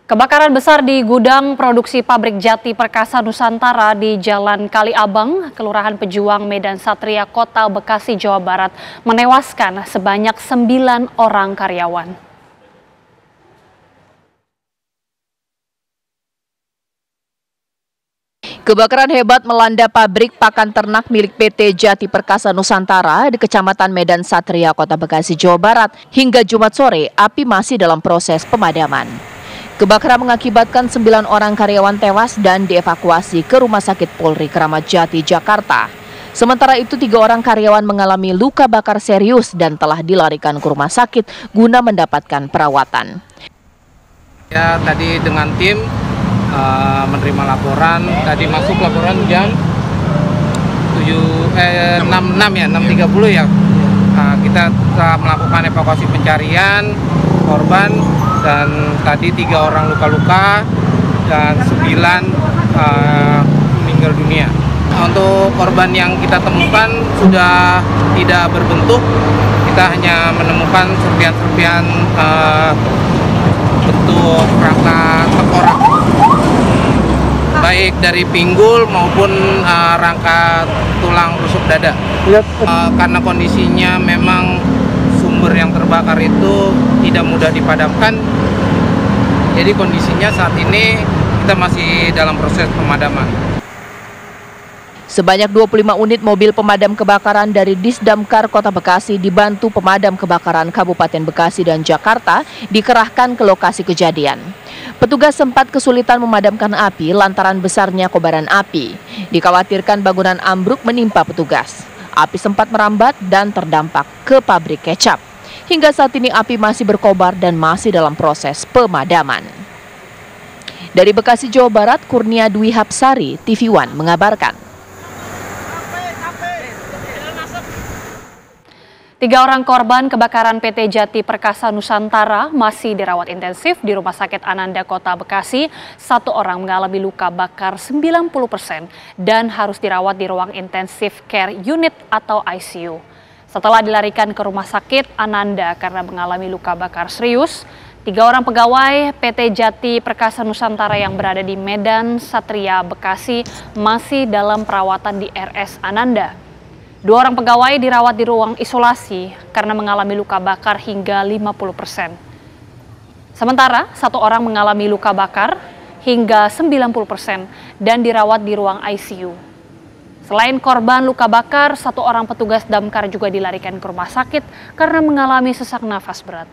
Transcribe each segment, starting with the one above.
Kebakaran besar di gudang produksi pabrik Jati Perkasa Nusantara di Jalan Kali Abang, Kelurahan Pejuang, Medan Satria, Kota Bekasi, Jawa Barat, menewaskan sebanyak 9 orang karyawan. Kebakaran hebat melanda pabrik pakan ternak milik PT Jati Perkasa Nusantara di Kecamatan Medan Satria, Kota Bekasi, Jawa Barat. Hingga Jumat sore, api masih dalam proses pemadaman. Kebakaran mengakibatkan 9 orang karyawan tewas dan dievakuasi ke Rumah Sakit Polri Kramat Jati, Jakarta. Sementara itu 3 orang karyawan mengalami luka bakar serius dan telah dilarikan ke rumah sakit guna mendapatkan perawatan. Ya, tadi dengan tim menerima laporan, tadi masuk laporan jam 6.30 ya. Kita telah melakukan evakuasi pencarian korban dan tadi 3 orang luka-luka dan 9 meninggal dunia. Untuk korban yang kita temukan sudah tidak berbentuk, kita hanya menemukan serpian-serpian bentuk rangka tengkorak, baik dari pinggul maupun rangka tulang rusuk dada. Karena kondisinya memang sumber yang terbakar itu tidak mudah dipadamkan, jadi kondisinya saat ini kita masih dalam proses pemadaman. Sebanyak 25 unit mobil pemadam kebakaran dari Disdamkar Kota Bekasi dibantu pemadam kebakaran Kabupaten Bekasi dan Jakarta dikerahkan ke lokasi kejadian. Petugas sempat kesulitan memadamkan api lantaran besarnya kobaran api. Dikhawatirkan bangunan ambruk menimpa petugas. Api sempat merambat dan terdampak ke pabrik kecap. Hingga saat ini api masih berkobar dan masih dalam proses pemadaman. Dari Bekasi, Jawa Barat, Kurnia Dwi Hapsari, TV One mengabarkan. 3 orang korban kebakaran PT Jati Perkasa Nusantara masih dirawat intensif di Rumah Sakit Ananda Kota Bekasi. 1 orang mengalami luka bakar 90% dan harus dirawat di ruang intensif care unit atau ICU. Setelah dilarikan ke Rumah Sakit Ananda karena mengalami luka bakar serius, 3 orang pegawai PT Jati Perkasa Nusantara yang berada di Medan Satria, Bekasi masih dalam perawatan di RS Ananda. 2 orang pegawai dirawat di ruang isolasi karena mengalami luka bakar hingga 50%. Sementara 1 orang mengalami luka bakar hingga 90% dan dirawat di ruang ICU. Selain korban luka bakar, 1 orang petugas damkar juga dilarikan ke rumah sakit karena mengalami sesak nafas berat.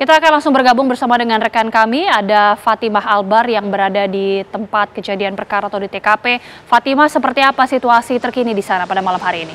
Kita akan langsung bergabung bersama dengan rekan kami, ada Fatimah Albar yang berada di tempat kejadian perkara atau di TKP. Fatimah, seperti apa situasi terkini di sana pada malam hari ini?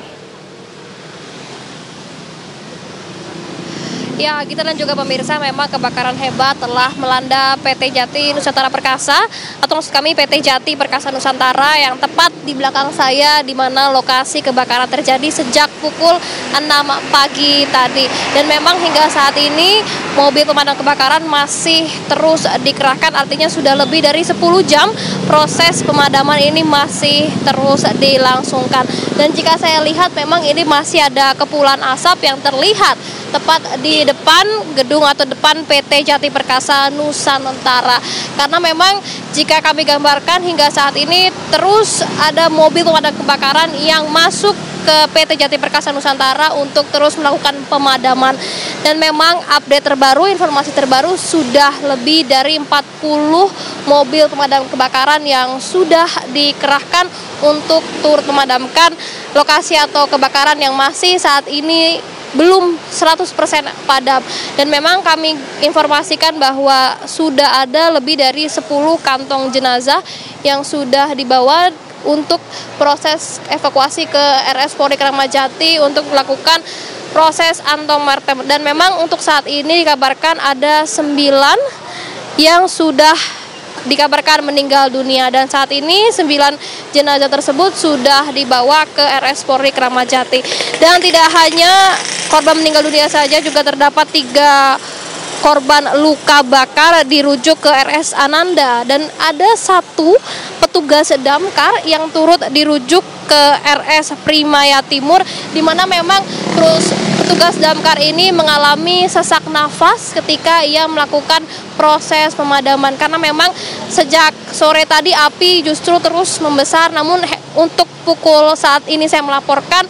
Ya, Gita dan juga pemirsa, memang kebakaran hebat telah melanda PT Jati Nusantara Perkasa atau maksud kami PT Jati Perkasa Nusantara yang tepat di belakang saya, di mana lokasi kebakaran terjadi sejak pukul 6 pagi tadi. Dan memang hingga saat ini mobil pemadam kebakaran masih terus dikerahkan, artinya sudah lebih dari 10 jam proses pemadaman ini masih terus dilangsungkan. Dan jika saya lihat memang ini masih ada kepulan asap yang terlihat tepat di depan gedung atau depan PT Jati Perkasa Nusantara. Karena memang jika kami gambarkan hingga saat ini terus ada mobil pemadam kebakaran yang masuk ke PT Jati Perkasa Nusantara untuk terus melakukan pemadaman. Dan memang update terbaru, informasi terbaru sudah lebih dari 40 mobil pemadam kebakaran yang sudah dikerahkan untuk turut memadamkan lokasi atau kebakaran yang masih saat ini belum 100% padam. Dan memang kami informasikan bahwa sudah ada lebih dari 10 kantong jenazah yang sudah dibawa untuk proses evakuasi ke RS Polri Kramat Jati untuk melakukan proses antemortem. Dan memang untuk saat ini dikabarkan ada 9 yang sudah dikabarkan meninggal dunia, dan saat ini 9 jenazah tersebut sudah dibawa ke RS Polri Kramat Jati. Dan tidak hanya korban meninggal dunia saja, juga terdapat 3 korban luka bakar dirujuk ke RS Ananda, dan ada 1 petugas damkar yang turut dirujuk ke RS Primaya Timur, di mana memang petugas damkar ini mengalami sesak nafas ketika ia melakukan proses pemadaman, karena memang sejak sore tadi api justru terus membesar. Namun untuk pukul saat ini saya melaporkan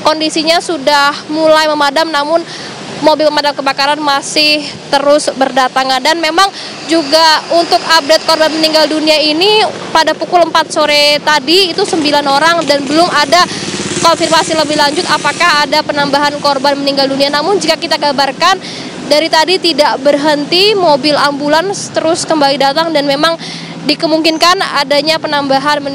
kondisinya sudah mulai memadam, namun mobil pemadam kebakaran masih terus berdatangan. Dan memang juga untuk update korban meninggal dunia ini pada pukul 4 sore tadi itu 9 orang, dan belum ada konfirmasi lebih lanjut apakah ada penambahan korban meninggal dunia. Namun jika kita kabarkan dari tadi tidak berhenti, mobil ambulans terus kembali datang, dan memang dikemungkinkan adanya penambahan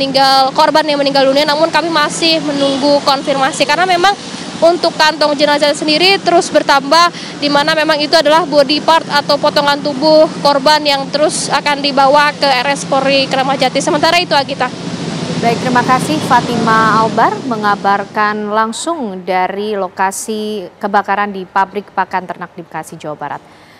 korban yang meninggal dunia. Namun kami masih menunggu konfirmasi, karena memang untuk kantong jenazah sendiri terus bertambah, di mana memang itu adalah body part atau potongan tubuh korban yang terus akan dibawa ke RS Polri Kramat Jati. Sementara itu, Agita. Baik, terima kasih Fatima Albar mengabarkan langsung dari lokasi kebakaran di pabrik pakan ternak di Bekasi, Jawa Barat.